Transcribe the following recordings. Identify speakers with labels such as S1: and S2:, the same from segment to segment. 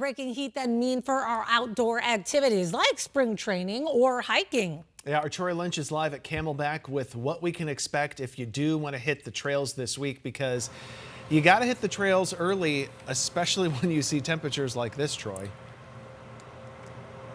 S1: Breaking heat then mean for our outdoor activities like spring training or hiking?
S2: Yeah, our Troy Lynch is live at Camelback with what we can expect if you do want to hit the trails this week, because you got to hit the trails early, especially when you see temperatures like this, Troy.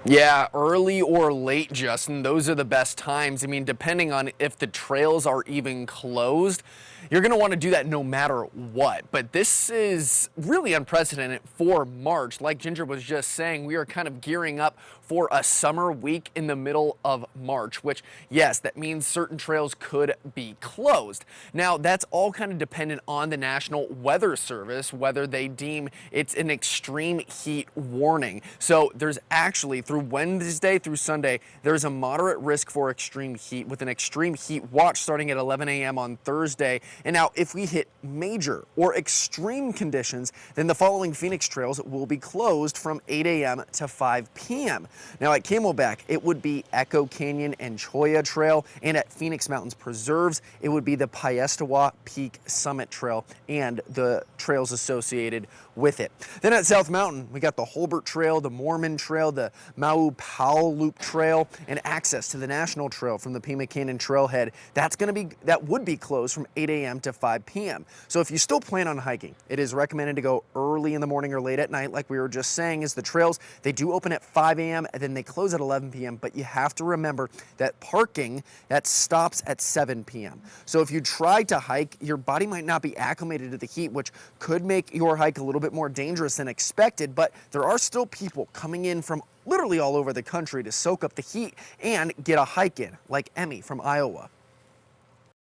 S3: Yeah, early or late, Justin, those are the best times. I mean, depending on if the trails are even closed, you're going to want to do that no matter what. But this is really unprecedented for March. Like Ginger was just saying, we are kind of gearing up for a summer week in the middle of March, which, yes, that means certain trails could be closed. Now, that's all kind of dependent on the National Weather Service, whether they deem it's an extreme heat warning. So there's actually, through Wednesday through Sunday, there's a moderate risk for extreme heat with an extreme heat watch starting at 11 a.m. on Thursday. And now if we hit major or extreme conditions, then the following Phoenix trails will be closed from 8 a.m. to 5 p.m. Now at Camelback, it would be Echo Canyon and Cholla Trail, and at Phoenix Mountains Preserves, it would be the Piestewa Peak Summit Trail and the trails associated with it. Then at South Mountain, we got the Holbert Trail, the Mormon Trail, the Mau Powell Loop Trail, and access to the National Trail from the Pima Canyon Trailhead. That would be closed from 8 a.m. to 5 p.m. So if you still plan on hiking, it is recommended to go early in the morning or late at night, like we were just saying, as the trails, they do open at 5 a.m. and then they close at 11 p.m. But you have to remember that parking, that stops at 7 p.m. So if you try to hike, your body might not be acclimated to the heat, which could make your hike a little bit more dangerous than expected. But there are still people coming in from literally all over the country to soak up the heat and get a hike in, like Emmy from Iowa.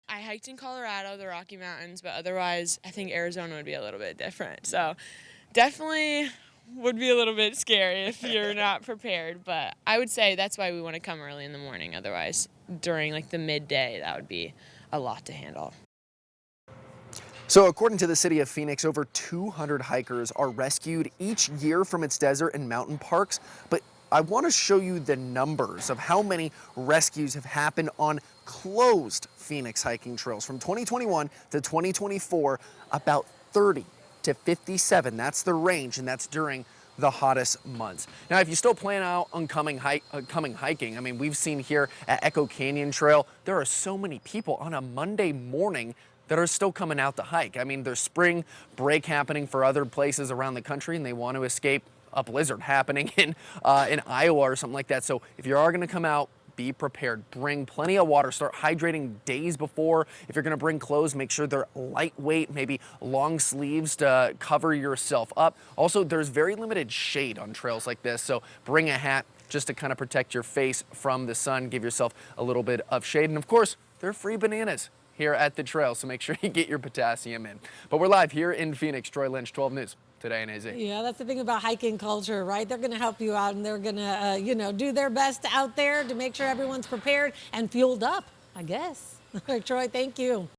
S4: I hiked in Colorado, the Rocky Mountains, but otherwise I think Arizona would be a little bit different. So definitely would be a little bit scary if you're not prepared, but I would say that's why we want to come early in the morning. Otherwise, during like the midday, that would be a lot to handle.
S3: So according to the city of Phoenix, over 200 hikers are rescued each year from its desert and mountain parks. But I want to show you the numbers of how many rescues have happened on closed Phoenix hiking trails. From 2021 to 2024, about 30 to 57. That's the range, and that's during the hottest months. Now, if you still plan out on coming hiking, I mean, we've seen here at Echo Canyon Trail, there are so many people on a Monday morning that are still coming out to hike. I mean, there's spring break happening for other places around the country, and they want to escape a blizzard happening in Iowa or something like that. So if you are going to come out, be prepared. Bring plenty of water. Start hydrating days before. If you're going to bring clothes, make sure they're lightweight, maybe long sleeves to cover yourself up. Also, there's very limited shade on trails like this, so bring a hat just to kind of protect your face from the sun, give yourself a little bit of shade. And of course, there are free bananas here at the trail, so make sure you get your potassium in. But we're live here in Phoenix. Troy Lynch, 12 News. Today in AZ.
S1: Yeah, that's the thing about hiking culture, right? They're going to help you out, and they're going to, do their best out there to make sure everyone's prepared and fueled up, I guess. Troy, thank you.